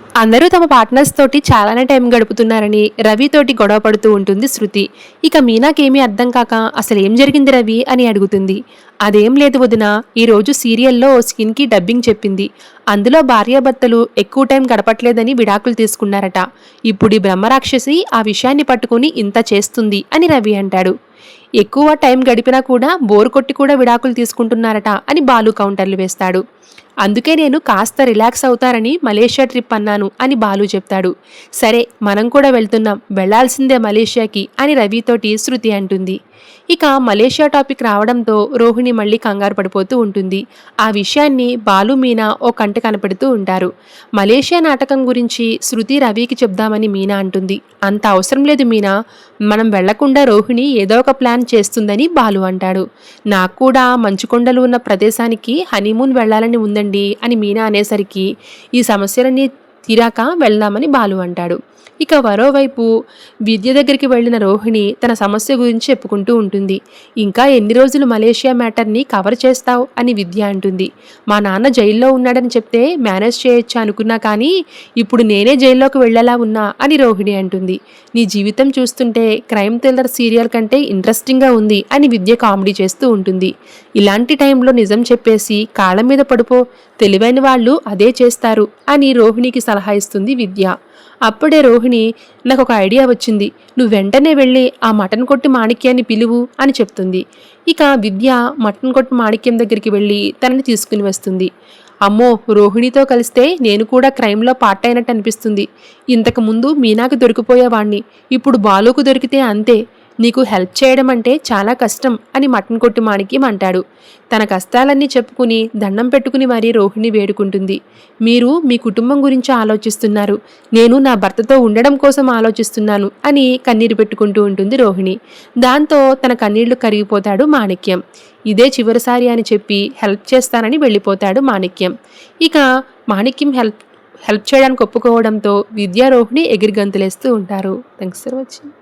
అందరూ తమ పార్ట్నర్స్ తోటి చాలానే టైం గడుపుతున్నారని రవి తోటి గొడవ పడుతూ ఉంటుంది శృతి. ఇక మీనాకేమీ అర్థం కాక అసలు ఏం జరిగింది రవి అని అడుగుతుంది. అదేం లేదు వదిన, ఈరోజు సీరియల్లో స్కిన్కి డబ్బింగ్ చెప్పింది. అందులో భార్యాభర్తలు ఎక్కువ టైం గడపట్లేదని విడాకులు తీసుకున్నారట. ఇప్పుడు ఈ బ్రహ్మరాక్షసి ఆ విషయాన్ని పట్టుకుని ఇంత చేస్తుంది అని రవి అంటాడు. ఎక్కువ టైం గడిపినా కూడా బోరు కొట్టి కూడా విడాకులు తీసుకుంటున్నారట అని బాలు కౌంటర్లు వేస్తాడు. అందుకే నేను కాస్త రిలాక్స్ అవుతారని మలేషియా ట్రిప్ అన్నాను అని బాలు చెప్తాడు. సరే మనం కూడా వెళ్తున్నాం, వెళ్లాల్సిందే మలేషియాకి అని రవితోటి శృతి అంటుంది. ఇక మలేషియా టాపిక్ రావడంతో రోహిణి మళ్ళీ కంగారు పడిపోతూ ఉంటుంది. ఆ విషయాన్ని బాలు మీనా ఓ కంట కనపెడుతూ ఉంటారు. మలేషియా నాటకం గురించి శృతి రవికి చెప్దామని మీనా అంటుంది. అంత అవసరం లేదు మీనా, మనం వెళ్లకుండా రోహిణి ఏదో ఒక ప్లాన్ చేస్తుందని బాలు అంటాడు. నాకు కూడా మంచుకొండలు ఉన్న ప్రదేశానికి హనీమూన్ వెళ్లాలని ఉందండి అని మీనా అనేసరికి ఈ సమస్యలన్నీ తీరాక వెళ్దామని బాలు అంటాడు. ఇక మరోవైపు విద్య దగ్గరికి వెళ్లిన రోహిణి తన సమస్య గురించి చెప్పుకుంటూ ఉంటుంది. ఇంకా ఎన్ని రోజులు మలేషియా మ్యాటర్ని కవర్ చేస్తావు అని విద్య అంటుంది. మా నాన్న జైల్లో ఉన్నాడని చెప్తే మేనేజ్ చేయొచ్చు అనుకున్నా, కానీ ఇప్పుడు నేనే జైల్లోకి వెళ్లేలా ఉన్నా అని రోహిణి అంటుంది. నీ జీవితం చూస్తుంటే క్రైమ్ థ్రిల్లర్ సీరియల్ కంటే ఇంట్రెస్టింగ్గా ఉంది అని విద్య కామెడీ చేస్తూ ఉంటుంది. ఇలాంటి టైంలో నిజం చెప్పేసి కాళ్ళ మీద పడిపో, తెలివైన వాళ్ళు అదే చేస్తారు అని రోహిణికి సలహా ఇస్తుంది విద్య. అప్పుడే రోహిణి, నాకు ఒక ఐడియా వచ్చింది, నువ్వు వెంటనే వెళ్ళి ఆ మటన్ కొట్టి మాణిక్యాన్ని పిలువు అని చెప్తుంది. ఇక విద్య మటన్ కొట్టి మాణిక్యం దగ్గరికి వెళ్ళి తనని తీసుకుని వస్తుంది. అమ్మో, రోహిణితో కలిస్తే నేను కూడా క్రైమ్లో పార్ట్ అయినట్టు అనిపిస్తుంది. ఇంతకుముందు మీనాకు దొరికిపోయేవాణ్ణి, ఇప్పుడు బాలుకు దొరికితే అంతే. నీకు హెల్ప్ చేయడం అంటే చాలా కష్టం అని మటన్ కొట్టి మాణిక్యం అంటాడు. తన కష్టాలన్నీ చెప్పుకుని దండం పెట్టుకుని మరీ రోహిణి వేడుకుంటుంది. మీరు మీ కుటుంబం గురించి ఆలోచిస్తున్నారు, నేను నా భర్తతో ఉండడం కోసం ఆలోచిస్తున్నాను అని కన్నీరు పెట్టుకుంటూ ఉంటుంది రోహిణి. దాంతో తన కన్నీళ్లు కరిగిపోతాడు మాణిక్యం. ఇదే చివరిసారి అని చెప్పి హెల్ప్ చేస్తానని వెళ్ళిపోతాడు మాణిక్యం. ఇక మాణిక్యం హెల్ప్ చేయడానికి ఒప్పుకోవడంతో విద్యారోహిణి ఎగిరి గంతులేస్తూ ఉంటారు. Thanks for watching.